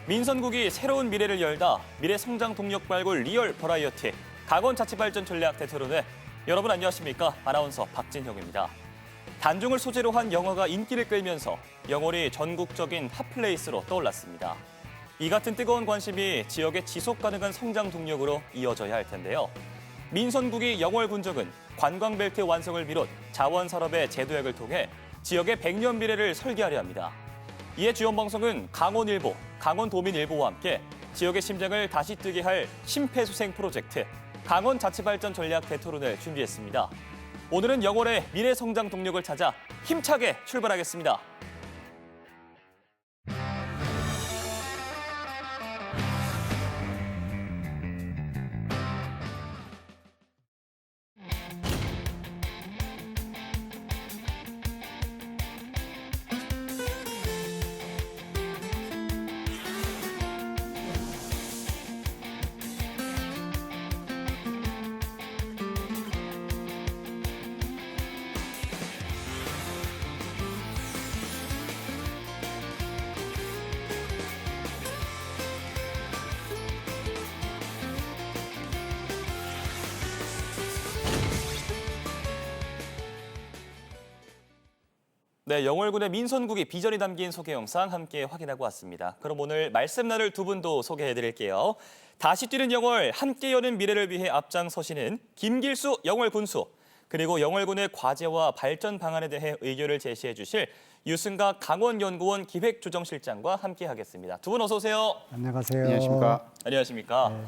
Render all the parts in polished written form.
민선국이 새로운 미래를 열다 미래 성장 동력 발굴 리얼 버라이어티 강원자치발전 전략 대토론회. 여러분 안녕하십니까? 아나운서 박진형입니다. 단종을 소재로 한 영화가 인기를 끌면서 영월이 전국적인 핫플레이스로 떠올랐습니다. 이 같은 뜨거운 관심이 지역의 지속 가능한 성장 동력으로 이어져야 할 텐데요. 민선국이 영월 군정은 관광벨트 완성을 비롯 자원산업의 재도약을 통해 지역의 100년 미래를 설계하려 합니다. 이에 주연방송은 강원일보, 강원도민일보와 함께 지역의 심장을 다시 뛰게 할 심폐소생 프로젝트 강원자치발전 전략 대토론을 준비했습니다. 오늘은 영월의 미래 성장 동력을 찾아 힘차게 출발하겠습니다. 네, 영월군의 민선국이 비전이 담긴 소개 영상 함께 확인하고 왔습니다. 그럼 오늘 말씀 나눌 두 분도 소개해드릴게요. 다시 뛰는 영월, 함께 여는 미래를 위해 앞장서시는 김길수 영월군수, 그리고 영월군의 과제와 발전 방안에 대해 의견을 제시해 주실 유승각 강원연구원 기획조정실장과 함께하겠습니다. 두 분 어서 오세요. 안녕하세요. 안녕하십니까. 안녕하십니까. 네.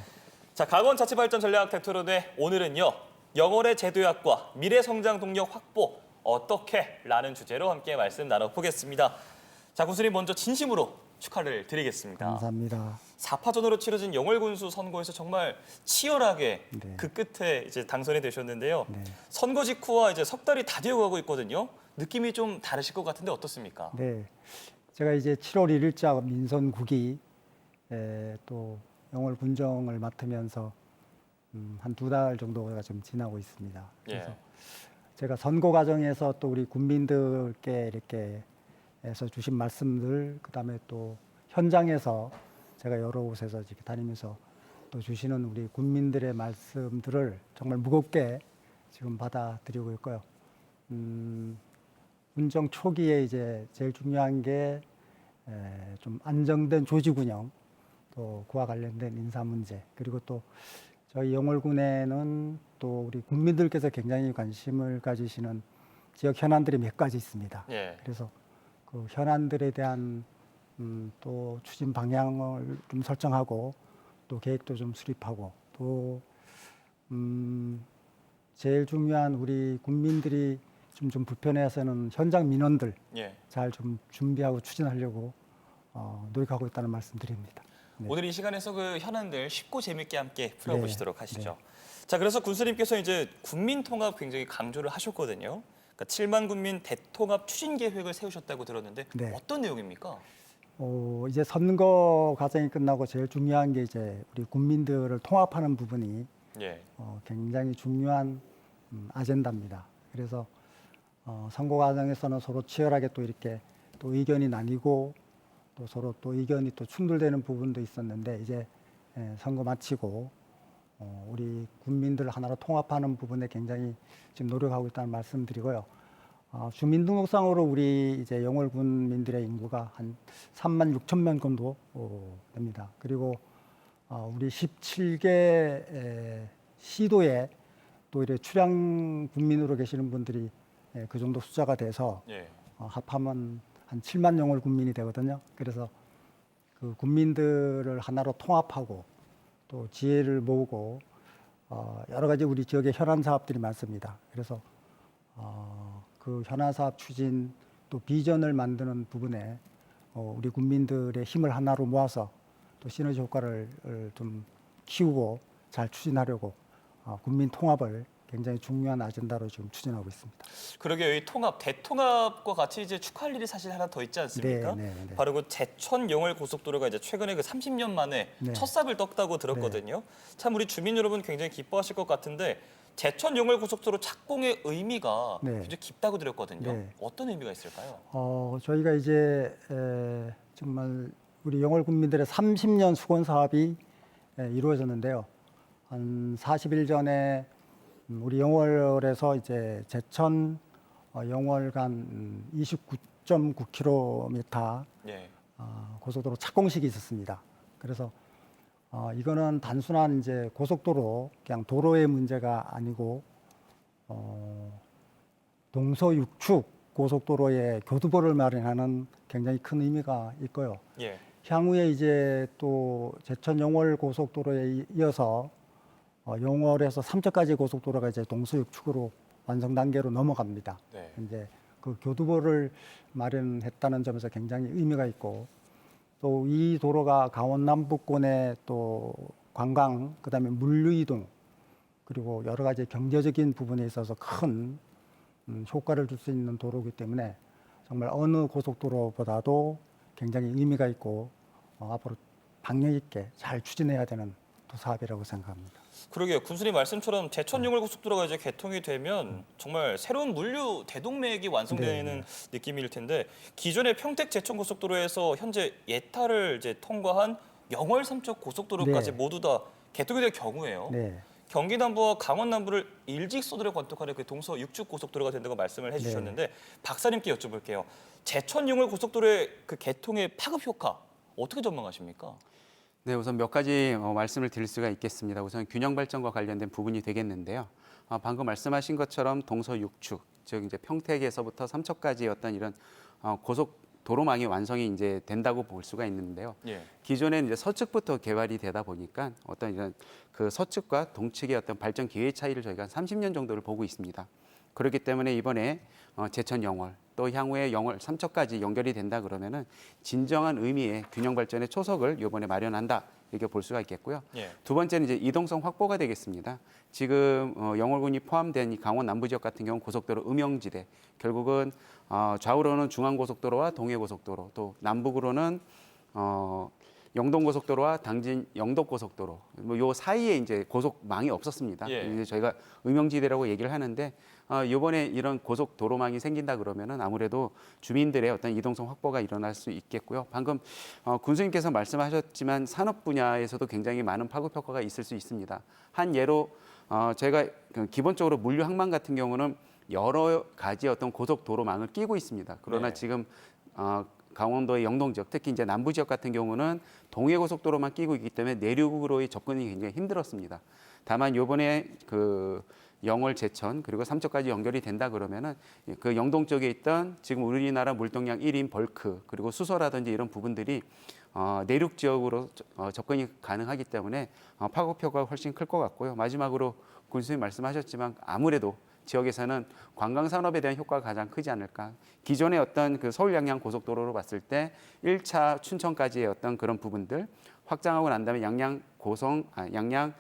자, 강원자치발전 전략 대토론회 오늘은요. 영월의 재도약과 미래 성장 동력 확보 어떻게? 라는 주제로 함께 말씀 나눠보겠습니다. 자, 군수님 먼저 진심으로 축하를 드리겠습니다. 감사합니다. 4파전으로 치러진 영월군수 선거에서 정말 치열하게 네. 그 끝에 이제 당선이 되셨는데요. 네. 선거 직후와 이제 석 달이 다 되어가고 있거든요. 느낌이 좀 다르실 것 같은데 어떻습니까? 네, 제가 이제 7월 1일자 민선국이 또 영월 군정을 맡으면서 한 2달 정도가 좀 지나고 있습니다. 그래서 제가 선거 과정에서 또 우리 국민들께 이렇게 해서 주신 말씀들, 그다음에 또 현장에서 제가 여러 곳에서 이렇게 다니면서 또 주시는 우리 국민들의 말씀들을 정말 무겁게 지금 받아들이고 있고요. 군정 초기에 이제 제일 중요한 게 좀 안정된 조직 운영, 또 그와 관련된 인사 문제, 그리고 또 저희 영월군에는 또 우리 국민들께서 굉장히 관심을 가지시는 지역 현안들이 몇 가지 있습니다. 예. 그래서 그 현안들에 대한 또 추진 방향을 좀 설정하고 또 계획도 좀 수립하고 또 제일 중요한 우리 국민들이 좀 불편해서는 현장 민원들 예. 잘 좀 준비하고 추진하려고 노력하고 있다는 말씀드립니다. 네. 오늘 이 시간에서 그 현안들 쉽고 재밌게 함께 풀어보시도록 네. 하시죠. 자, 그래서 군수님께서 이제 국민 통합 굉장히 강조를 하셨거든요. 그러니까 7만 군민 대통합 추진 계획을 세우셨다고 들었는데 네. 어떤 내용입니까? 이제 선거 과정이 끝나고 제일 중요한 게 이제 우리 국민들을 통합하는 부분이 예. 굉장히 중요한 아젠다입니다. 그래서 선거 과정에서는 서로 치열하게 또 이렇게 또 의견이 나뉘고 또 서로 또 의견이 또 충돌되는 부분도 있었는데 이제 선거 마치고 우리 국민들을 하나로 통합하는 부분에 굉장히 지금 노력하고 있다는 말씀드리고요. 주민등록상으로 우리 이제 영월 군민들의 인구가 한 3만 6천 명 정도 됩니다. 그리고 우리 17개 시도에 또 이렇게 출향 군민으로 계시는 분들이 그 정도 숫자가 돼서 예. 합하면 한 7만 영월 군민이 되거든요. 그래서 그 국민들을 하나로 통합하고 또 지혜를 모으고 여러 가지 우리 지역의 현안 사업들이 많습니다. 그래서 그 현안 사업 추진 또 비전을 만드는 부분에 우리 국민들의 힘을 하나로 모아서 또 시너지 효과를 좀 키우고 잘 추진하려고 국민 통합을 굉장히 중요한 아젠다로 지금 추진하고 있습니다. 그러게요. 이 통합, 대통합과 같이 이제 축하할 일이 사실 하나 더 있지 않습니까? 네, 네, 네. 바로 그 제천 영월 고속도로가 이제 최근에 그 30년 만에 네. 첫 삽을 떴다고 들었거든요. 참 우리 주민 여러분 굉장히 기뻐하실 것 같은데 제천 영월 고속도로 착공의 의미가 네. 굉장히 깊다고 들었거든요. 네. 어떤 의미가 있을까요? 저희가 이제 정말 우리 영월 군민들의 30년 수건 사업이 이루어졌는데요. 한 40일 전에 우리 영월에서 이제 제천 영월 간 29.9km 예. 고속도로 착공식이 있었습니다. 그래서 이거는 단순한 이제 고속도로 그냥 도로의 문제가 아니고 동서육축 고속도로의 교두보를 마련하는 굉장히 큰 의미가 있고요. 예. 향후에 이제 또 제천 영월 고속도로에 이어서 영월에서 삼척까지 고속도로가 이제 동서육축으로 완성 단계로 넘어갑니다. 네. 이제 그 교두보를 마련했다는 점에서 굉장히 의미가 있고 또 이 도로가 강원 남부권의 또 관광, 그다음에 물류 이동 그리고 여러 가지 경제적인 부분에 있어서 큰 효과를 줄 수 있는 도로이기 때문에 정말 어느 고속도로보다도 굉장히 의미가 있고 앞으로 박력 있게 잘 추진해야 되는 또 사업이라고 생각합니다. 그러게요. 군수님 말씀처럼 제천 영월 고속도로가 이제 개통이 되면 정말 새로운 물류 대동맥이 완성되는 느낌일 텐데 기존의 평택 제천 고속도로에서 현재 예타를 이제 통과한 영월 삼척 고속도로까지 네. 모두 다 개통이 될 경우에요. 네. 경기 남부와 강원 남부를 일직선으로 관통하는 그 동서 육축 고속도로가 된다고 말씀을 해주셨는데 박사님께 여쭤볼게요. 제천 영월 고속도로의 그 개통의 파급 효과 어떻게 전망하십니까? 네, 우선 몇 가지 말씀을 드릴 수가 있겠습니다. 우선 균형 발전과 관련된 부분이 되겠는데요. 방금 말씀하신 것처럼 동서육축, 즉 이제 평택에서부터 삼척까지 어떤 이런 고속 도로망의 완성이 이제 된다고 볼 수가 있는데요. 예. 기존에는 이제 서측부터 개발이 되다 보니까 어떤 이런 그 서측과 동측의 어떤 발전 기회 차이를 저희가 30년 정도를 보고 있습니다. 그렇기 때문에 이번에 제천 영월 또 향후에 영월 삼척까지 연결이 된다 그러면은 진정한 의미의 균형 발전의 초석을 이번에 마련한다 이렇게 볼 수가 있겠고요. 예. 두 번째는 이제 이동성 확보가 되겠습니다. 지금 영월군이 포함된 이 강원 남부 지역 같은 경우 고속도로 음영지대 결국은 좌우로는 중앙고속도로와 동해고속도로 또 남북으로는 영동고속도로와 당진 영덕고속도로 뭐 요 사이에 이제 고속망이 없었습니다. 예. 이제 저희가 음영지대라고 얘기를 하는데 이번에 이런 고속도로망이 생긴다 그러면은 아무래도 주민들의 어떤 이동성 확보가 일어날 수 있겠고요. 방금 군수님께서 말씀하셨지만 산업 분야에서도 굉장히 많은 파급 효과가 있을 수 있습니다. 한 예로 저희가 기본적으로 물류 항만 같은 경우는 여러 가지 어떤 고속도로망을 끼고 있습니다. 그러나 네. 지금 강원도의 영동 지역, 특히 이제 남부 지역 같은 경우는 동해고속도로만 끼고 있기 때문에 내륙으로의 접근이 굉장히 힘들었습니다. 다만 이번에 그 영월, 제천 그리고 삼척까지 연결이 된다 그러면은 그 영동 쪽에 있던 지금 우리나라 물동량 1인 벌크 그리고 수소라든지 이런 부분들이 내륙 지역으로 접근이 가능하기 때문에 파급 효과가 훨씬 클 것 같고요. 마지막으로 군수님 말씀하셨지만 아무래도 지역에서는 관광 산업에 대한 효과가 가장 크지 않을까. 기존의 어떤 그 서울 양양 고속도로로 봤을 때 1차 춘천까지의 어떤 그런 부분들 확장하고 난 다음에 양양 고성, 양양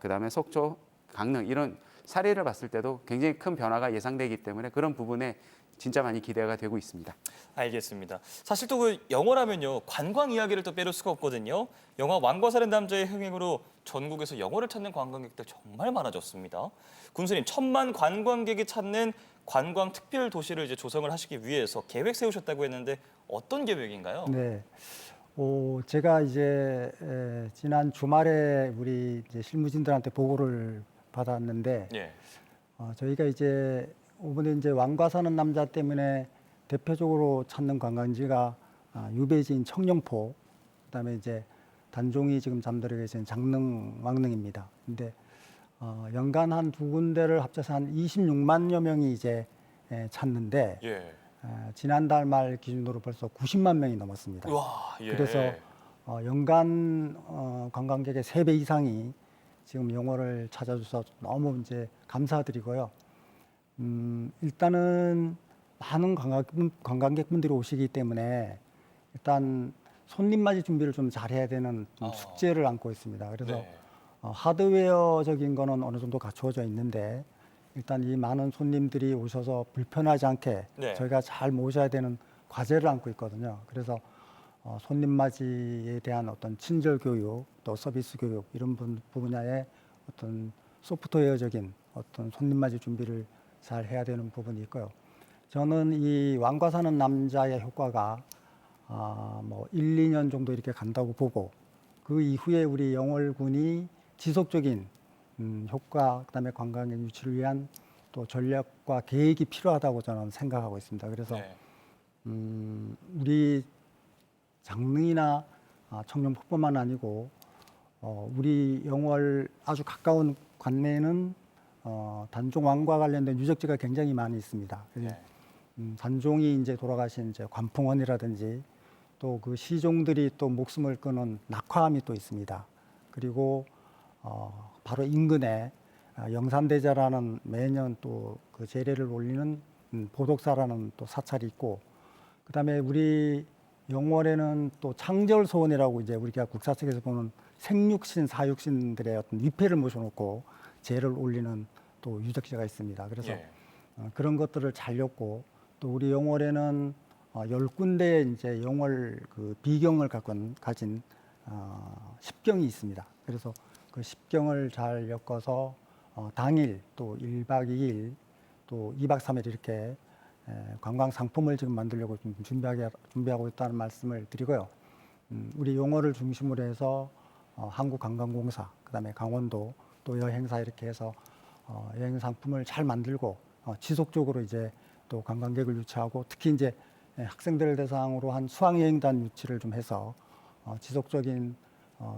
그다음에 속초, 강릉 이런 사례를 봤을 때도 굉장히 큰 변화가 예상되기 때문에 그런 부분에 진짜 많이 기대가 되고 있습니다. 알겠습니다. 사실 또 그 영월하면요 관광 이야기를 또 빼놓을 수가 없거든요. 영화 왕과 사는 남자의 흥행으로 전국에서 영월을 찾는 관광객들 정말 많아졌습니다. 군수님 1,000만 관광객이 찾는 관광 특별 도시를 이제 조성을 하시기 위해서 계획 세우셨다고 했는데 어떤 계획인가요? 네. 제가 이제 지난 주말에 우리 이제 실무진들한테 보고를 받았는데 예. 저희가 이제 이번에 이제 왕과 사는 남자 때문에 대표적으로 찾는 관광지가 유배지인 청룡포, 그다음에 이제 단종이 지금 잠들어 계신 장릉, 왕릉입니다. 근데 연간 한 두 군데를 합쳐서 한 26만여 명이 이제 찾는데 예. 지난달 말 기준으로 벌써 90만 명이 넘었습니다. 우와. 예. 그래서 연간 관광객의 3배 이상이 지금 영월을 찾아주셔서 너무 이제 감사드리고요. 일단은 많은 관광객분들이 오시기 때문에 일단 손님 맞이 준비를 좀 잘해야 되는 숙제를 안고 있습니다. 그래서 네. 하드웨어적인 거는 어느 정도 갖추어져 있는데 일단 이 많은 손님들이 오셔서 불편하지 않게 네. 저희가 잘 모셔야 되는 과제를 안고 있거든요. 그래서 손님 맞이에 대한 어떤 친절 교육, 또 서비스 교육 이런 분야의 어떤 소프트웨어적인 어떤 손님 맞이 준비를 잘 해야 되는 부분이 있고요. 저는 이 왕과 사는 남자의 효과가 뭐 1, 2년 정도 이렇게 간다고 보고 그 이후에 우리 영월군이 지속적인 효과 그다음에 관광의 유치를 위한 또 전략과 계획이 필요하다고 저는 생각하고 있습니다. 그래서 네. 우리 장릉이나 청룡폭포만 아니고 우리 영월 아주 가까운 관내에는 단종왕과 관련된 유적지가 굉장히 많이 있습니다. 그래서 네. 단종이 이제 돌아가신 이제 관풍원이라든지 또 그 시종들이 또 목숨을 끊은 낙화암이 또 있습니다. 그리고 바로 인근에 영산대자라는 매년 또 그 제례를 올리는 보덕사라는 또 사찰이 있고, 그다음에 우리 영월에는 또 창절소원이라고 이제 우리가 국사책에서 보는 생육신, 사육신들의 어떤 위패를 모셔놓고 제를 올리는 또 유적지가 있습니다. 그래서 예. 그런 것들을 살렸고, 또 우리 영월에는 10군데 이제 영월 그 비경을 가진 10경이 있습니다. 그래서 그 10경을 잘 엮어서 당일 또 1박 2일 또 2박 3일 이렇게 관광 상품을 지금 만들려고 좀 준비하고 있다는 말씀을 드리고요. 우리 영월을 중심으로 해서 한국관광공사, 그다음에 강원도 또 여행사 이렇게 해서 여행 상품을 잘 만들고 지속적으로 이제 또 관광객을 유치하고, 특히 이제 학생들을 대상으로 한 수학여행단 유치를 좀 해서 지속적인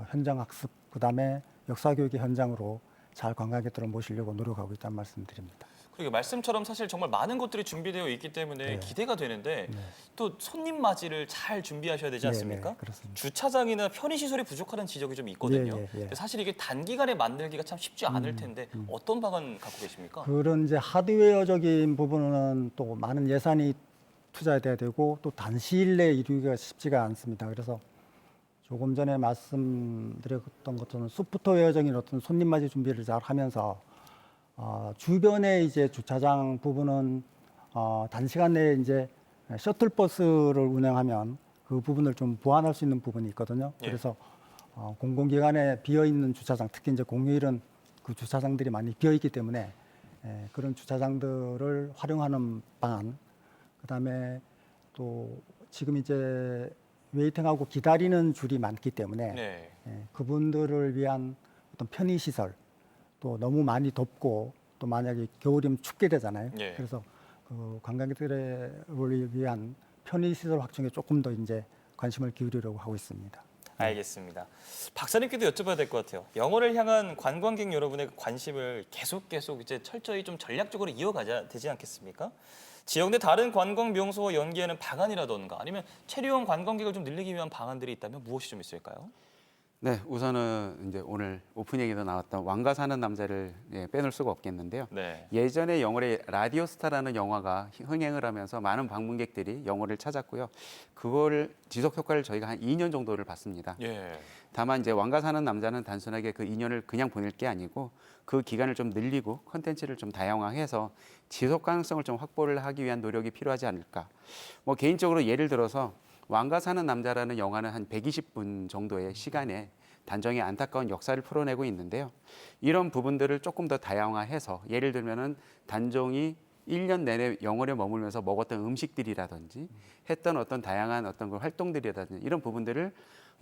현장 학습, 그다음에 역사 교육의 현장으로 잘 관광객들을 모시려고 노력하고 있다는 말씀드립니다. 그리고 말씀처럼 사실 정말 많은 것들이 준비되어 있기 때문에 네. 기대가 되는데 네. 또 손님 맞이를 잘 준비하셔야 되지 않습니까? 네, 그렇습니다. 주차장이나 편의시설이 부족하다는 지적이 좀 있거든요. 예. 근데 사실 이게 단기간에 만들기가 참 쉽지 않을 텐데 어떤 방안 갖고 계십니까? 그런 이제 하드웨어적인 부분은 또 많은 예산이 투자돼야 되고 또 단시일 내에 이루기가 쉽지가 않습니다. 그래서 조금 전에 말씀드렸던 것처럼 소프트웨어적인 어떤 손님 맞이 준비를 잘 하면서 주변에 이제 주차장 부분은 단시간 내에 이제 셔틀버스를 운행하면 그 부분을 좀 보완할 수 있는 부분이 있거든요. 예. 그래서 공공기관에 비어 있는 주차장, 특히 이제 공휴일은 그 주차장들이 많이 비어 있기 때문에 그런 주차장들을 활용하는 방안, 그다음에 또 지금 이제 웨이팅하고 기다리는 줄이 많기 때문에 네. 그분들을 위한 어떤 편의 시설, 또 너무 많이 덥고 또 만약에 겨울이면 춥게 되잖아요. 예. 그래서 그 관광객들을 위한 편의 시설 확충에 조금 더 이제 관심을 기울이려고 하고 있습니다. 알겠습니다. 박사님께도 여쭤봐야 될 것 같아요. 영월을 향한 관광객 여러분의 관심을 계속 이제 철저히 좀 전략적으로 이어가야 되지 않겠습니까? 지역 내 다른 관광 명소와 연계하는 방안이라던가 아니면 체류형 관광객을 좀 늘리기 위한 방안들이 있다면 무엇이 좀 있을까요? 네, 우선은 이제 오늘 오프닝에도 나왔던 왕가 사는 남자를 빼놓을 수가 없겠는데요. 네. 예전에 영월에 라디오스타라는 영화가 흥행을 하면서 많은 방문객들이 영월을 찾았고요. 그걸 지속 효과를 저희가 한 2년 정도를 봤습니다. 예. 다만 이제 왕가 사는 남자는 단순하게 그 2년을 그냥 보낼 게 아니고 그 기간을 좀 늘리고 컨텐츠를 좀 다양화해서 지속 가능성을 좀 확보를 하기 위한 노력이 필요하지 않을까. 뭐 개인적으로 예를 들어서 왕가 사는 남자라는 영화는 한 120분 정도의 시간에 단종의 안타까운 역사를 풀어내고 있는데요. 이런 부분들을 조금 더 다양화해서 예를 들면은 단종이 1년 내내 영월에 머물면서 먹었던 음식들이라든지 했던 어떤 다양한 어떤 그 활동들이라든지 이런 부분들을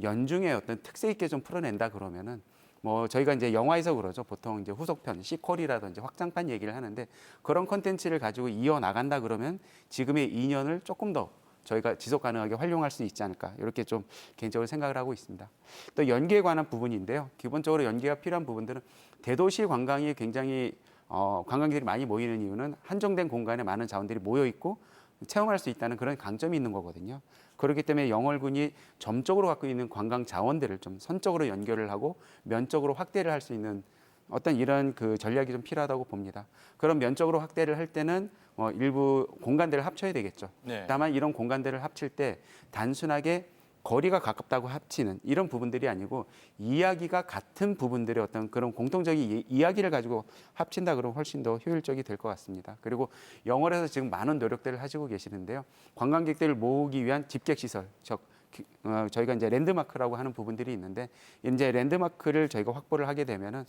연중에 어떤 특색 있게 좀 풀어낸다 그러면은 뭐 저희가 이제 영화에서 그러죠. 보통 이제 후속편, 시퀄이라든지 확장판 얘기를 하는데 그런 콘텐츠를 가지고 이어 나간다 그러면 지금의 2년을 조금 더 저희가 지속 가능하게 활용할 수 있지 않을까 이렇게 좀 개인적으로 생각을 하고 있습니다. 또 연계에 관한 부분인데요. 기본적으로 연계가 필요한 부분들은 대도시 관광이 굉장히 관광객들이 많이 모이는 이유는 한정된 공간에 많은 자원들이 모여 있고 체험할 수 있다는 그런 강점이 있는 거거든요. 그렇기 때문에 영월군이 점적으로 갖고 있는 관광 자원들을 좀 선적으로 연결을 하고 면적으로 확대를 할 수 있는 어떤 이런 그 전략이 좀 필요하다고 봅니다. 그런 면적으로 확대를 할 때는 일부 공간들을 합쳐야 되겠죠. 네. 다만 이런 공간들을 합칠 때 단순하게 거리가 가깝다고 합치는 이런 부분들이 아니고 이야기가 같은 부분들의 어떤 그런 공통적인 이야기를 가지고 합친다 그러면 훨씬 더 효율적이 될 것 같습니다. 그리고 영월에서 지금 많은 노력들을 하시고 계시는데요. 관광객들을 모으기 위한 집객시설, 즉 저희가 이제 랜드마크라고 하는 부분들이 있는데 이제 랜드마크를 저희가 확보를 하게 되면은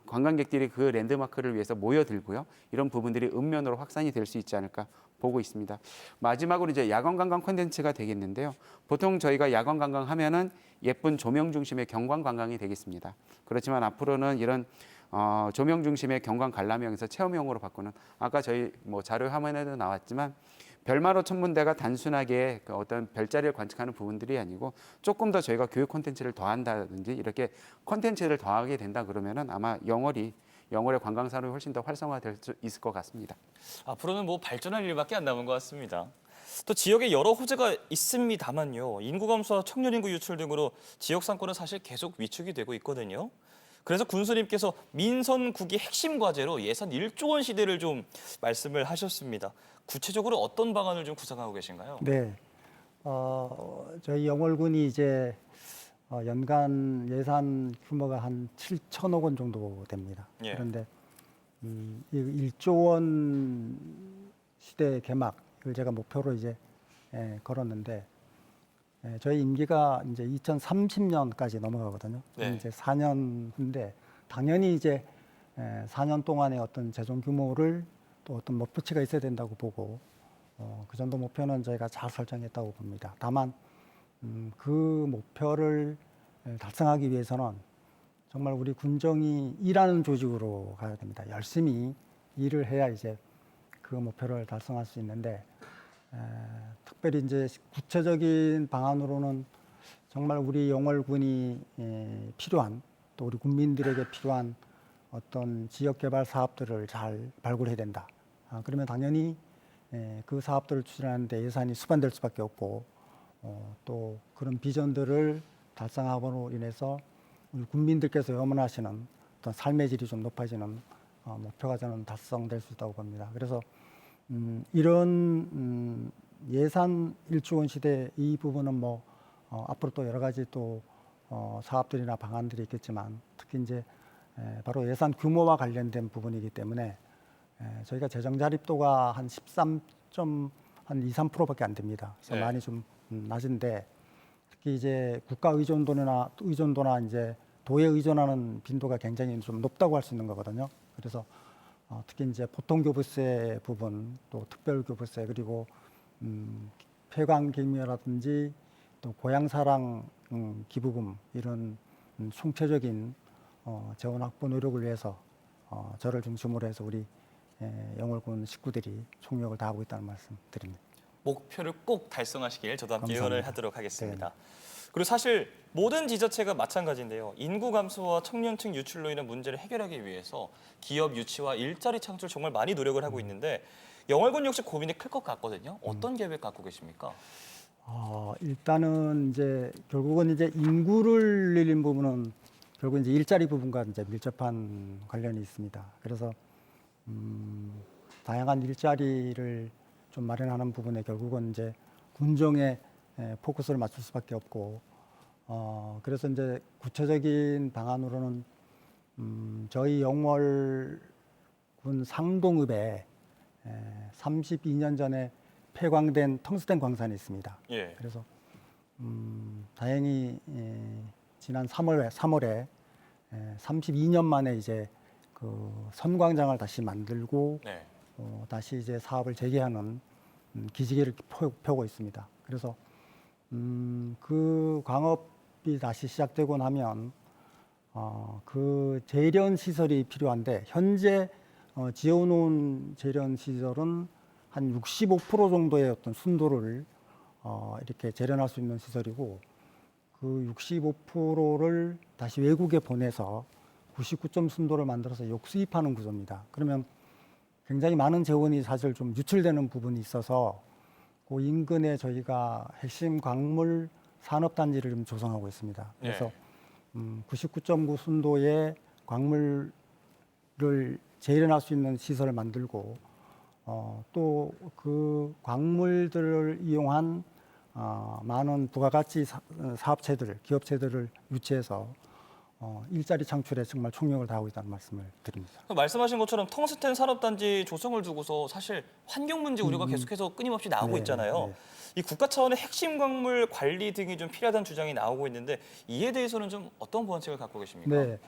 관광객들이 그 랜드마크를 위해서 모여들고요. 이런 부분들이 읍면으로 확산이 될 수 있지 않을까 보고 있습니다. 마지막으로 이제 야간 관광 콘텐츠가 되겠는데요. 보통 저희가 야간 관광 하면은 예쁜 조명 중심의 경관 관광이 되겠습니다. 그렇지만 앞으로는 이런 조명 중심의 경관 관람형에서 체험형으로 바꾸는 아까 저희 뭐 자료 화면에도 나왔지만 별마로 천문대가 단순하게 그 어떤 별자리를 관측하는 부분들이 아니고 조금 더 저희가 교육 콘텐츠를 더한다든지 이렇게 콘텐츠를 더하게 된다 그러면은 아마 영월의 관광 산업이 훨씬 더 활성화될 수 있을 것 같습니다. 앞으로는 뭐 발전할 일밖에 안 남은 것 같습니다. 또 지역에 여러 호재가 있습니다만요. 인구 감소와 청년 인구 유출 등으로 지역 상권은 사실 계속 위축이 되고 있거든요. 그래서 군수님께서 민선국이 핵심 과제로 예산 1조 원 시대를 좀 말씀을 하셨습니다. 구체적으로 어떤 방안을 좀 구상하고 계신가요? 네, 저희 영월군이 이제 연간 예산 규모가 한 7천억 원 정도 됩니다. 예. 그런데 이 1조 원 시대 개막을 제가 목표로 이제 걸었는데 저희 임기가 이제 2030년까지 넘어가거든요. 네. 이제 4년 후인데 당연히 이제 4년 동안의 어떤 재정 규모를 또 어떤 목표치가 있어야 된다고 보고 그 정도 목표는 저희가 잘 설정했다고 봅니다. 다만 그 목표를 달성하기 위해서는 정말 우리 군정이 일하는 조직으로 가야 됩니다. 열심히 일을 해야 이제 그 목표를 달성할 수 있는데 특별히 이제 구체적인 방안으로는 정말 우리 영월군이 필요한 또 우리 국민들에게 필요한 어떤 지역 개발 사업들을 잘 발굴해야 된다. 그러면 당연히 그 사업들을 추진하는데 예산이 수반될 수밖에 없고 또 그런 비전들을 달성함으로 인해서 우리 국민들께서 염원하시는 어떤 삶의 질이 좀 높아지는 목표가 저는 달성될 수 있다고 봅니다. 그래서 이런 예산 1조 원 시대 이 부분은 뭐 앞으로 또 여러 가지 또 사업들이나 방안들이 있겠지만 특히 이제 바로 예산 규모와 관련된 부분이기 때문에 저희가 재정 자립도가 한 13.3%밖에 안 됩니다. 그래서 네. 많이 좀 낮은데 특히 이제 국가 의존도나 이제 도에 의존하는 빈도가 굉장히 좀 높다고 할 수 있는 거거든요. 그래서 특히 이제 보통교부세 부분, 또 특별교부세 그리고 폐광기금이라든지 또 고향사랑 기부금 이런 총체적인 재원 확보 노력을 위해서 저를 중심으로 해서 우리 영월군 식구들이 총력을 다하고 있다는 말씀 드립니다. 목표를 꼭 달성하시길 저도 함께 감사합니다. 응원을 하도록 하겠습니다. 그리고 사실 모든 지자체가 마찬가지인데요. 인구 감소와 청년층 유출로 인한 문제를 해결하기 위해서 기업 유치와 일자리 창출 정말 많이 노력을 하고 있는데 영월군 역시 고민이 클 것 같거든요. 어떤 계획 갖고 계십니까? 일단은 이제 결국은 이제 인구를 늘린 부분은 결국 이제 일자리 부분과 이제 밀접한 관련이 있습니다. 그래서 다양한 일자리를 좀 마련하는 부분에 결국은 이제 군정에 포커스를 맞출 수밖에 없고 그래서 이제 구체적인 방안으로는 저희 영월군 상동읍에 32년 전에 폐광된 텅스텐 광산이 있습니다. 예. 그래서 다행히 지난 3월에 32년 만에 이제 그 선광장을 다시 만들고 네. 다시 이제 사업을 재개하는 기지개를 펴고 있습니다. 그래서 그 광업이 다시 시작되고 나면 그 재련 시설이 필요한데 현재 지어놓은 재련 시설은 한 65% 정도의 어떤 순도를 이렇게 재련할 수 있는 시설이고 그 65%를 다시 외국에 보내서 99점 순도를 만들어서 역수입하는 구조입니다. 그러면 굉장히 많은 재원이 사실 좀 유출되는 부분이 있어서 그 인근에 저희가 핵심 광물 산업단지를 좀 조성하고 있습니다. 그래서 99.9 순도의 광물을 재련할 수 있는 시설을 만들고 또 그 광물들을 이용한 많은 부가가치 사업체들, 기업체들을 유치해서 일자리 창출에 정말 총력을 다하고 있다는 말씀을 드립니다. 말씀하신 것처럼 텅스텐 산업단지 조성을 두고서 사실 환경 문제 우려가 계속해서 끊임없이 나오고 네, 있잖아요. 네. 이 국가 차원의 핵심 광물 관리 등이 좀 필요하다는 주장이 나오고 있는데 이에 대해서는 좀 어떤 보완책을 갖고 계십니까? 네.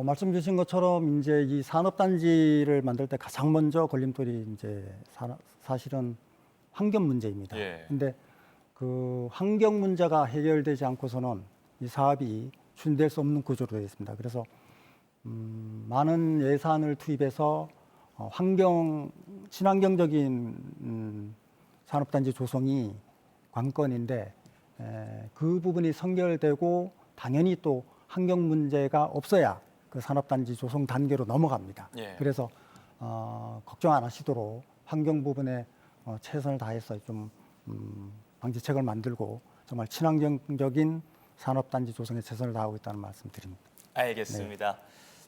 말씀 주신 것처럼 이제 이 산업단지를 만들 때 가장 먼저 걸림돌이 이제 사실은 환경 문제입니다. 예. 근데 그 환경 문제가 해결되지 않고서는 이 사업이 추진될 수 없는 구조로 되어 있습니다. 그래서 많은 예산을 투입해서 친환경적인 산업단지 조성이 관건인데 그 부분이 선결되고 당연히 또 환경 문제가 없어야 그 산업단지 조성 단계로 넘어갑니다. 예. 그래서 걱정 안 하시도록 환경 부분에 최선을 다해서 좀 방지책을 만들고 정말 친환경적인 산업단지 조성에 최선을 다하고 있다는 말씀드립니다. 알겠습니다.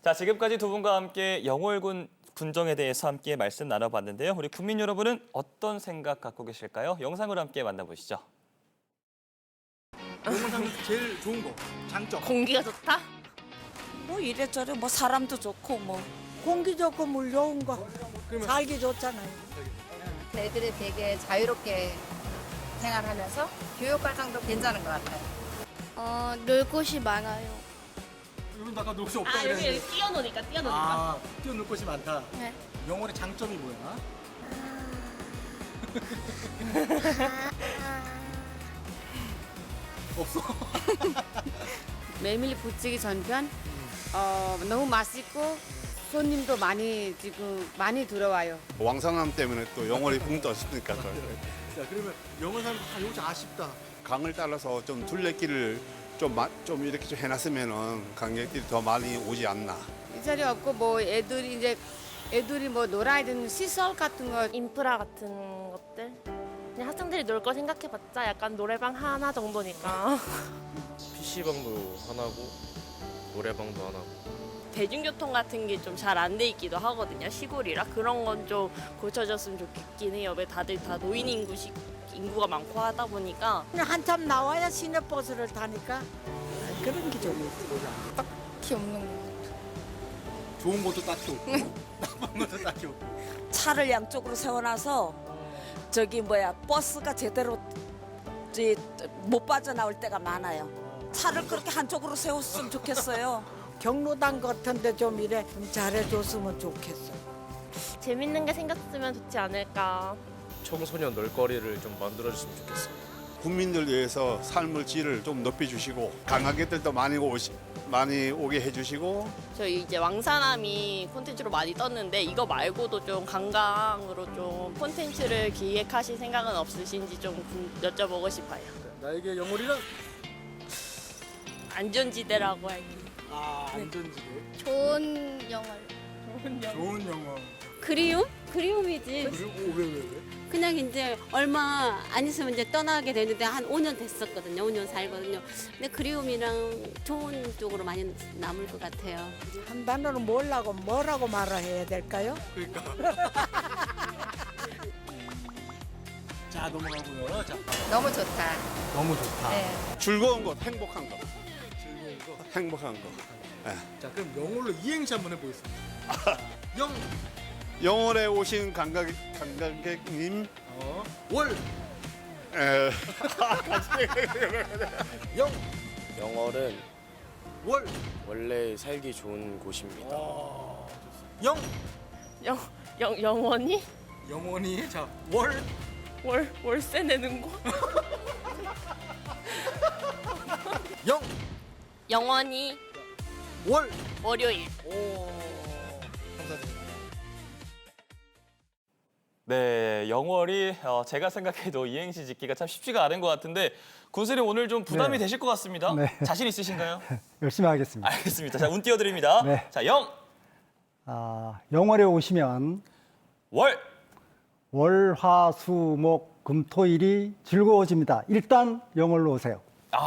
자, 지금까지 두 분과 함께 영월군 군정에 대해서 함께 말씀 나눠봤는데요. 우리 국민 여러분은 어떤 생각 갖고 계실까요? 영상으로 함께 만나보시죠. 영월상 제일 좋은 거 장점. 공기가 좋다? 뭐 이래저래 뭐 사람도 좋고 뭐 공기 좋고 물 좋은 거 그러면 살기 좋잖아요. 애들이 되게 자유롭게 생활하면서 교육 과정도 괜찮은 것 같아요. 놀 곳이 많아요. 여기 아까 놀 수 없다 아 여기 그랬는데. 뛰어노니까 아, 뛰어놀 곳이 많다. 네. 영월의 장점이 뭐야? 없어. 메밀리 부치기 전편 너무 맛있고 손님도 많이 지금 많이 들어와요. 왕산암 때문에 또 영월이 붕 떴으니까 자, 그러면 영월 사람 여기 아쉽다. 강을 따라서 좀 둘레길을 좀 이렇게 좀 해놨으면은 관객들이 더 많이 오지 않나. 이 자리 없고 뭐 애들이 뭐 놀아야 되는 시설 같은 거 인프라 같은 것들 그냥 학생들이 놀 거 생각해봤자 약간 노래방 하나 정도니까 PC방도 하나고 노래방도 하나고 대중교통 같은 게 좀 잘 안 돼 있기도 하거든요. 시골이라 그런 건 좀 고쳐졌으면 좋겠긴 해요. 왜 다들 다 노인 인구가 많고 하다 보니까 그냥 한참 나와야 시내버스를 타니까 그런 게 좀 딱히 없는 거. 좋은 것도 딱히 없고 나쁜 것도 딱히 없고. 차를 양쪽으로 세워놔서 버스가 제대로 못 빠져나올 때가 많아요. 차를 그렇게 한쪽으로 세웠으면 좋겠어요. 경로당 같은데 좀 이래 좀 잘해줬으면 좋겠어. 재밌는 게 생겼으면 좋지 않을까. 청소년 놀거리를 좀 만들어줬으면 좋겠어요. 국민들 위해서 삶의 질을 좀 높여주시고 관광객들도 많이 오게 해주시고. 저희 이제 왕산암이 콘텐츠로 많이 떴는데 이거 말고도 좀 관광으로 좀 콘텐츠를 기획하실 생각은 없으신지 좀 여쭤보고 싶어요. 나에게 영월이란 안전지대라고 할게요. 안전지대. 좋은 영화. 좋은 영화. 그리움이지. 그리고 왜? 그냥 이제 얼마 안 있으면 이제 떠나게 되는데 한 5년 됐었거든요. 5년 살거든요. 근데 그리움이랑 좋은 쪽으로 많이 남을 것 같아요. 한 단어로 뭐라고 말을 해야 될까요? 그러니까. 자 넘어가고요. 자 너무 좋다. 너무 좋다. 네. 즐거운 것, 행복한 것, 즐거운 거. 행복한 것. 자 그럼 영월로 이행시 한번 해보겠습니다. 영, 영월에 오신 관광객님, 월, 에, 영, 영월은 월, 원래 살기 좋은 곳입니다. 영, 영원히 영원히 자 월, 월세 내는 곳. 영, 영원히 월. 월요일. 오, 감사드립니다. 네, 영월이 제가 생각해도 이행시 짓기가 참 쉽지가 않은 것 같은데 군수님 오늘 좀 부담이 네. 되실 것 같습니다. 네. 자신 있으신가요? 열심히 하겠습니다. 알겠습니다. 자, 운 띄워드립니다. 네. 자, 영, 영월에 오시면 월. 월, 화, 수, 목, 금, 토, 일이 즐거워집니다. 일단 영월로 오세요.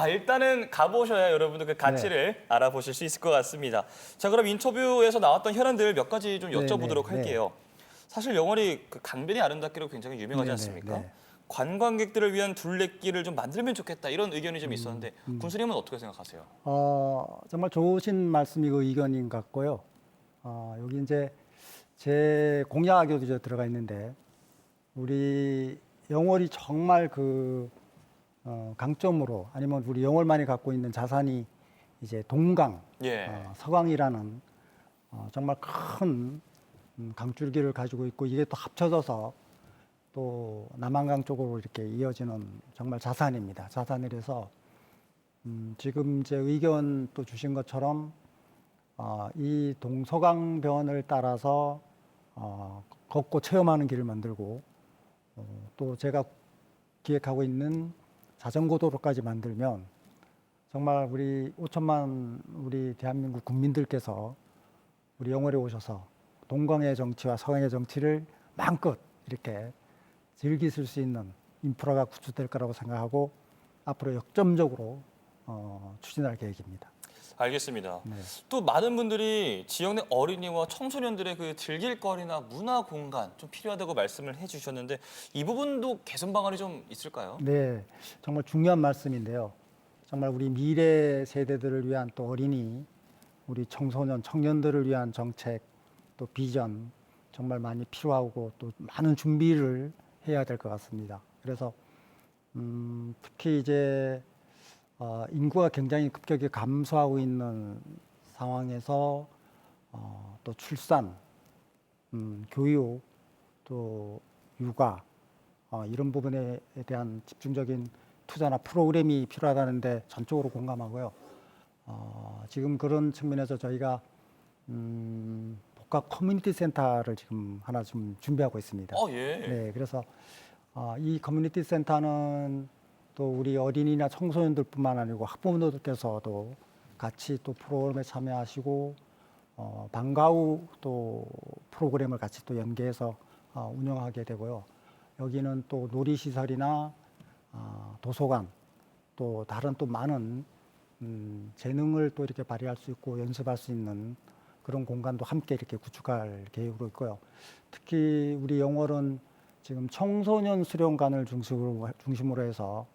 일단은 가보셔야 여러분들 그 가치를 알아보실 수 있을 것 같습니다. 자, 그럼 인터뷰에서 나왔던 현안들 몇 가지 좀 여쭤보도록 네, 네, 할게요. 사실 영월이 그 강변이 아름답기로 굉장히 유명하지 네, 네, 않습니까? 네. 관광객들을 위한 둘레길을 좀 만들면 좋겠다 이런 의견이 좀 있었는데 군수님은 어떻게 생각하세요? 정말 좋으신 말씀이고 의견인 것 같고요. 여기 이제 제 공약에도 이제 들어가 있는데 우리 영월이 정말 그 강점으로 아니면 우리 영월만이 갖고 있는 자산이 이제 동강, 서강이라는 정말 큰 강줄기를 가지고 있고 이게 또 합쳐져서 또 남한강 쪽으로 이렇게 이어지는 정말 자산입니다. 자산이라서 지금 이제 의견 또 주신 것처럼 이 동서강변을 따라서 걷고 체험하는 길을 만들고 또 제가 기획하고 있는 자전거 도로까지 만들면 정말 우리 5천만 우리 대한민국 국민들께서 우리 영월에 오셔서 동강의 정치와 서강의 정치를 마음껏 이렇게 즐기실 수 있는 인프라가 구축될 거라고 생각하고 앞으로 역점적으로 추진할 계획입니다. 알겠습니다. 또 많은 분들이 지역 내 어린이와 청소년들의 그 즐길거리나 문화 공간 좀 필요하다고 말씀을 해주셨는데 이 부분도 개선 방안이 좀 있을까요? 네, 정말 중요한 말씀인데요. 정말 우리 미래 세대들을 위한 또 어린이, 우리 청소년, 청년들을 위한 정책, 또 비전 정말 많이 필요하고 또 많은 준비를 해야 될 것 같습니다. 그래서 특히 이제 인구가 굉장히 급격히 감소하고 있는 상황에서 또 출산, 교육, 또 육아 이런 부분에 대한 집중적인 투자나 프로그램이 필요하다는데 전적으로 공감하고요. 지금 그런 측면에서 저희가 복합 커뮤니티 센터를 지금 하나 좀 준비하고 있습니다. 네, 그래서 이 커뮤니티 센터는 또 우리 어린이나 청소년들뿐만 아니고 학부모들께서도 같이 또 프로그램에 참여하시고 방과 후 또 프로그램을 같이 또 연계해서 운영하게 되고요. 여기는 또 놀이시설이나 도서관 또 다른 또 많은 재능을 또 이렇게 발휘할 수 있고 연습할 수 있는 그런 공간도 함께 이렇게 구축할 계획으로 있고요. 특히 우리 영월은 지금 청소년 수련관을 중심으로 해서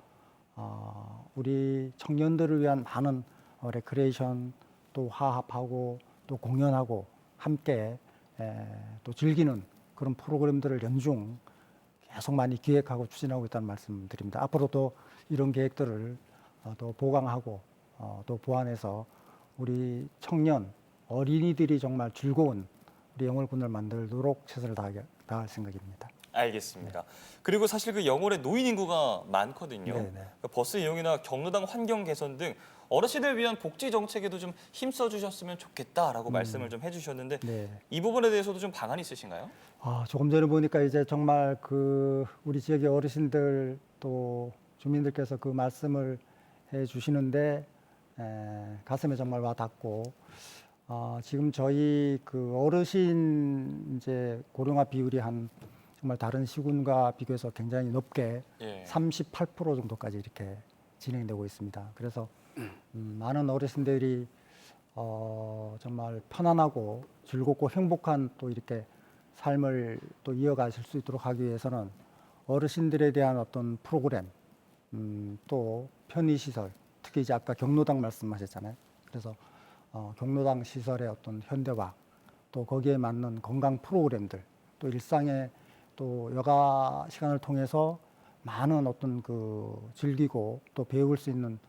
우리 청년들을 위한 많은 레크레이션 또 화합하고 또 공연하고 함께 또 즐기는 그런 프로그램들을 연중 계속 많이 기획하고 추진하고 있다는 말씀드립니다. 앞으로도 이런 계획들을 또 보강하고 또 보완해서 우리 청년, 어린이들이 정말 즐거운 우리 영월군을 만들도록 최선을 다할 생각입니다. 알겠습니다. 그리고 사실 그 영월에 노인 인구가 많거든요. 그러니까 버스 이용이나 경로당 환경 개선 등 어르신을 위한 복지 정책에도 좀 힘써 주셨으면 좋겠다라고 말씀을 좀 해주셨는데 이 부분에 대해서도 좀 방안이 있으신가요? 조금 전에 보니까 이제 정말 그 우리 지역의 어르신들 또 주민들께서 그 말씀을 해주시는데 가슴에 정말 와닿고 지금 저희 그 어르신 이제 고령화 비율이 한 정말 다른 시군과 비교해서 굉장히 높게 38% 정도까지 이렇게 진행되고 있습니다. 그래서 많은 어르신들이 정말 편안하고 즐겁고 행복한 또 이렇게 삶을 또 이어가실 수 있도록 하기 위해서는 어르신들에 대한 어떤 프로그램, 또 편의시설, 특히 이제 아까 경로당 말씀하셨잖아요. 그래서 경로당 시설의 어떤 현대화, 또 거기에 맞는 건강 프로그램들, 또 일상의 또 여가 시간을 통해서 많은 어떤 그 즐기고 또 배울 수 있는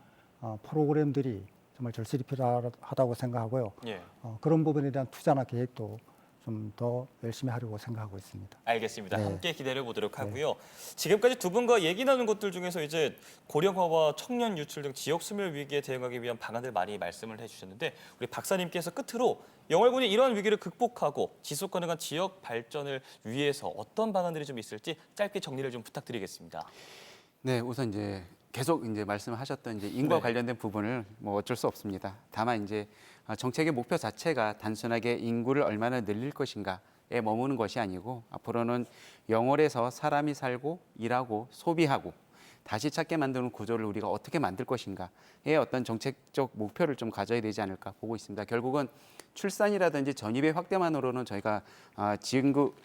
프로그램들이 정말 절실히 필요하다고 생각하고요. 그런 부분에 대한 투자나 계획도 좀 더 열심히 하려고 생각하고 있습니다. 알겠습니다. 함께 기다려 보도록 하고요. 지금까지 두 분과 얘기 나눈 것들 중에서 이제 고령화와 청년 유출 등 지역 소멸 위기에 대응하기 위한 방안들 많이 말씀을 해주셨는데 우리 박사님께서 끝으로 영월군이 이러한 위기를 극복하고 지속 가능한 지역 발전을 위해서 어떤 방안들이 좀 있을지 짧게 정리를 좀 부탁드리겠습니다. 네, 우선 이제 계속 이제 말씀하셨던 이제 인구와 관련된 부분을 뭐 어쩔 수 없습니다. 다만 이제 정책의 목표 자체가 단순하게 인구를 얼마나 늘릴 것인가에 머무는 것이 아니고 앞으로는 영월에서 사람이 살고 일하고 소비하고 다시 찾게 만드는 구조를 우리가 어떻게 만들 것인가의 어떤 정책적 목표를 좀 가져야 되지 않을까 보고 있습니다. 결국은 출산이라든지 전입의 확대만으로는 저희가 지속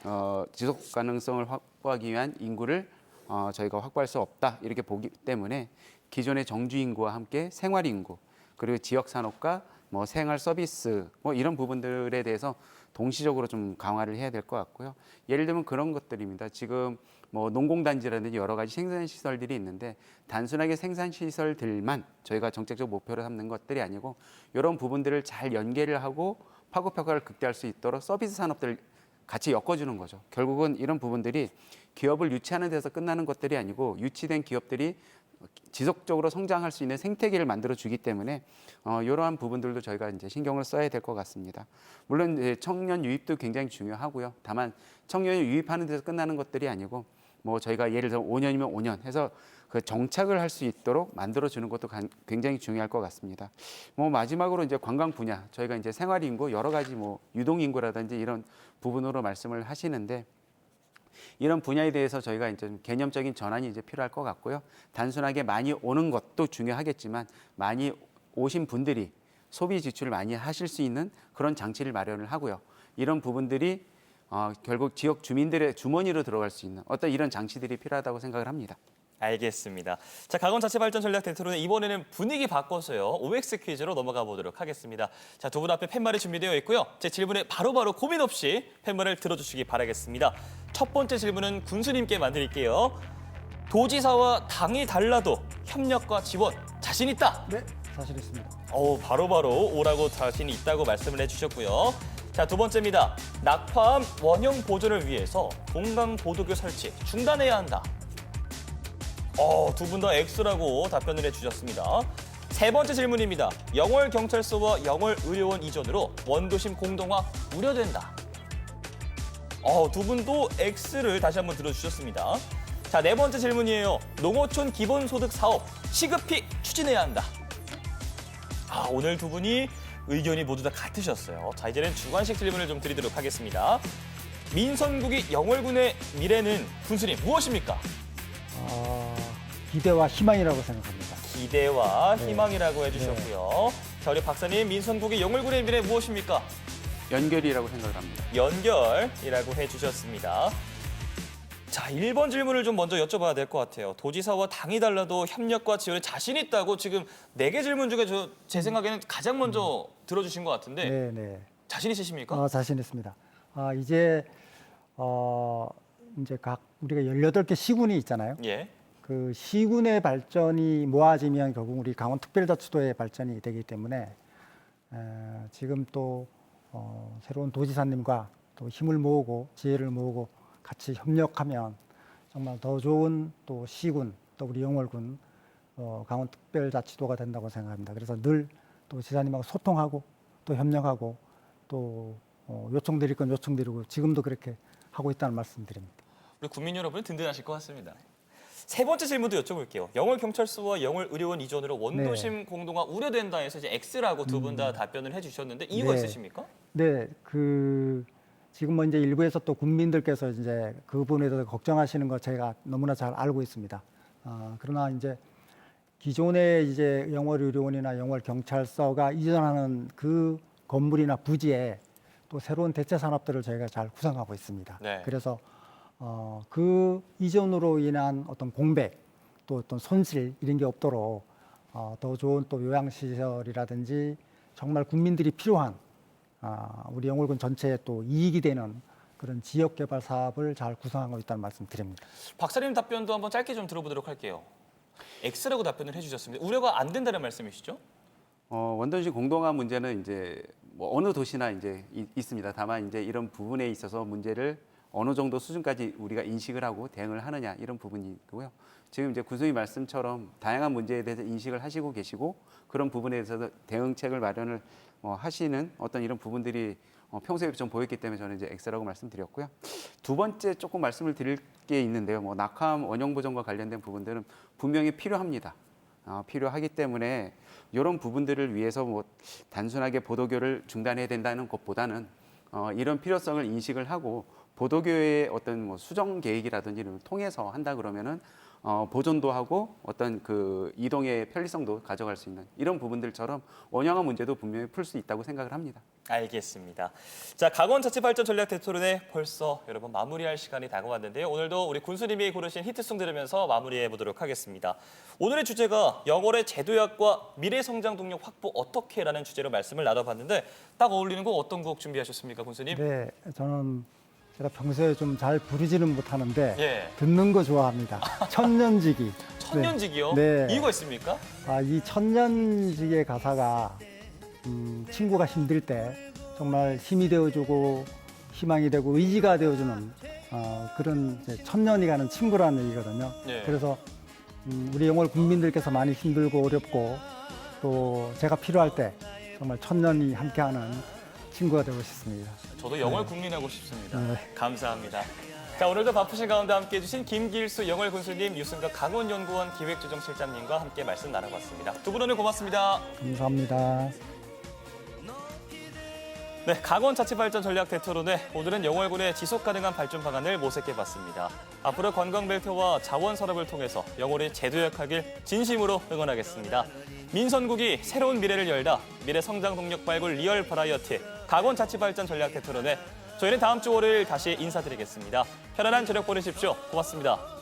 가능성을 확보하기 위한 인구를 저희가 확보할 수 없다 이렇게 보기 때문에 기존의 정주 인구와 함께 생활 인구 그리고 지역 산업과 뭐 생활 서비스 뭐 이런 부분들에 대해서 동시적으로 좀 강화를 해야 될 것 같고요. 예를 들면 그런 것들입니다. 지금 뭐 농공단지라든지 여러 가지 생산 시설들이 있는데 단순하게 생산 시설들만 저희가 정책적 목표로 삼는 것들이 아니고 이런 부분들을 잘 연계를 하고 파급 효과를 극대화할 수 있도록 서비스 산업들을 같이 엮어주는 거죠. 결국은 이런 부분들이 기업을 유치하는 데서 끝나는 것들이 아니고 유치된 기업들이 지속적으로 성장할 수 있는 생태계를 만들어 주기 때문에 이러한 부분들도 저희가 이제 신경을 써야 될 것 같습니다. 물론 이제 청년 유입도 굉장히 중요하고요. 다만 청년을 유입하는 데서 끝나는 것들이 아니고 뭐 저희가 예를 들어 5년이면 5년 해서 그 정착을 할 수 있도록 만들어 주는 것도 굉장히 중요할 것 같습니다. 뭐 마지막으로 이제 관광 분야 저희가 이제 생활 인구 여러 가지 뭐 유동 인구라든지 이런 부분으로 말씀을 하시는데 이런 분야에 대해서 저희가 이제 좀 개념적인 전환이 이제 필요할 것 같고요. 단순하게 많이 오는 것도 중요하겠지만 많이 오신 분들이 소비 지출을 많이 하실 수 있는 그런 장치를 마련을 하고요. 이런 부분들이 결국 지역 주민들의 주머니로 들어갈 수 있는 어떤 이런 장치들이 필요하다고 생각을 합니다. 알겠습니다. 자, 강원자치발전 전략 대토론은 이번에는 분위기 바꿔서요. OX 퀴즈로 넘어가 보도록 하겠습니다. 자, 두 분 앞에 팻말이 준비되어 있고요. 제 질문에 바로바로 고민 없이 팻말을 들어주시기 바라겠습니다. 첫 번째 질문은 군수님께 만드릴게요. 도지사와 당이 달라도 협력과 지원 자신 있다? 네, 사실 있습니다. 바로바로 오라고 자신이 있다고 말씀을 해주셨고요. 자, 두 번째입니다. 낙화암 원형 보존을 위해서 동강 보도교 설치 중단해야 한다. 두 분 다 X라고 답변을 해주셨습니다. 세 번째 질문입니다. 영월경찰서와 영월의료원 이전으로 원도심 공동화 우려된다. 두 분도 X를 다시 한번 들어주셨습니다. 자, 네 번째 질문이에요. 농어촌 기본소득 사업 시급히 추진해야 한다. 오늘 두 분이 의견이 모두 다 같으셨어요. 자, 이제는 주관식 질문을 좀 드리도록 하겠습니다. 민선국이 영월군의 미래는 군수님 무엇입니까? 기대와 희망이라고 생각합니다. 기대와 희망이라고 해주셨고요. 자, 우리 박사님, 민선국이 영월군의 미래 무엇입니까? 연결이라고 생각을 합니다. 연결이라고 해주셨습니다. 자, 1번 질문을 좀 먼저 여쭤봐야 될 것 같아요. 도지사와 당이 달라도 협력과 지원에 자신 있다고 지금 4개 질문 중에 제 생각에는 가장 먼저 들어주신 것 같은데 네. 자신 있으십니까? 자신 있습니다. 이제 각 우리가 18개 시군이 있잖아요. 예. 그 시군의 발전이 모아지면 결국 우리 강원특별자치도의 발전이 되기 때문에 지금 또 새로운 도지사님과 또 힘을 모으고 지혜를 모으고 같이 협력하면 정말 더 좋은 또 시군 또 우리 영월군 강원특별자치도가 된다고 생각합니다. 그래서 늘 또 지사님하고 소통하고 또 협력하고 또 요청드릴 건 요청드리고 지금도 그렇게 하고 있다는 말씀드립니다. 우리 국민 여러분 든든하실 것 같습니다. 세 번째 질문도 여쭤볼게요. 영월경찰서와 영월의료원 이전으로 원도심 공동화 우려된다 해서 이제 X라고 두 분 다 답변을 해주셨는데 이유가 있으십니까? 네, 지금 뭐 이제 일부에서 또 국민들께서 이제 그 부분에 대해서 걱정하시는 거 제가 너무나 잘 알고 있습니다. 그러나 이제 기존에 이제 영월의료원이나 영월경찰서가 이전하는 그 건물이나 부지에 또 새로운 대체 산업들을 저희가 잘 구상하고 있습니다. 네. 그래서 그 이전으로 인한 어떤 공백 또 어떤 손실 이런 게 없도록 더 좋은 또 요양시설이라든지 정말 국민들이 필요한 우리 영월군 전체에 또 이익이 되는 그런 지역 개발 사업을 잘 구성하고 있다는 말씀 드립니다. 박사님 답변도 한번 짧게 좀 들어보도록 할게요. X라고 답변을 해주셨습니다. 우려가 안 된다는 말씀이시죠? 원도심 공동화 문제는 이제 뭐 어느 도시나 이제 있습니다. 다만 이제 이런 부분에 있어서 문제를 어느 정도 수준까지 우리가 인식을 하고 대응을 하느냐 이런 부분이고요. 지금 이제 군수님 말씀처럼 다양한 문제에 대해서 인식을 하시고 계시고 그런 부분에 대해서 대응책을 마련을 하시는 어떤 이런 부분들이 평소에 좀 보였기 때문에 저는 이제 X라고 말씀드렸고요. 두 번째 조금 말씀을 드릴 게 있는데요. 낙하암 원형 보존과 관련된 부분들은 분명히 필요합니다. 필요하기 때문에 이런 부분들을 위해서 단순하게 보도교를 중단해야 된다는 것보다는 이런 필요성을 인식을 하고 보도교의 어떤 수정 계획이라든지 이런 걸 통해서 한다 그러면은 보존도 하고 어떤 그 이동의 편리성도 가져갈 수 있는 이런 부분들처럼 원형화 문제도 분명히 풀 수 있다고 생각을 합니다. 알겠습니다. 자, 강원자치발전 전략 대토론회 벌써 여러분 마무리할 시간이 다가왔는데요. 오늘도 우리 군수님이 고르신 히트송 들으면서 마무리해 보도록 하겠습니다. 오늘의 주제가 영월의 제도약과 미래 성장 동력 확보 어떻게라는 주제로 말씀을 나눠봤는데 딱 어울리는 곡 어떤 곡 준비하셨습니까, 군수님? 네, 저는 제가 평소에 좀 잘 부르지는 못하는데 예. 듣는 거 좋아합니다. 천년지기. 천년지기요? 네. 이유가 있습니까? 이 천년지기의 가사가 친구가 힘들 때 정말 힘이 되어주고 희망이 되고 의지가 되어주는 그런 이제 천년이 가는 친구라는 얘기거든요. 네. 그래서 우리 영월 국민들께서 많이 힘들고 어렵고 또 제가 필요할 때 정말 천년이 함께하는 친구가 되고 싶습니다. 저도 영월 국민하고 싶습니다. 네. 감사합니다. 자, 오늘도 바쁘신 가운데 함께해 주신 김길수 영월 군수님, 유승각 강원연구원 기획조정실장님과 함께 말씀 나눠봤습니다. 두 분 오늘 고맙습니다. 감사합니다. 네, 강원자치발전 전략 대토론회 오늘은 영월군의 지속가능한 발전 방안을 모색해봤습니다. 앞으로 관광벨트와 자원산업을 통해서 영월이 제도약하길 진심으로 응원하겠습니다. 민선국이 새로운 미래를 열다 미래 성장 동력 발굴 리얼 버라이어티 강원자치발전 전략 대토론회 저희는 다음 주 월요일 다시 인사드리겠습니다. 편안한 저녁 보내십시오. 고맙습니다.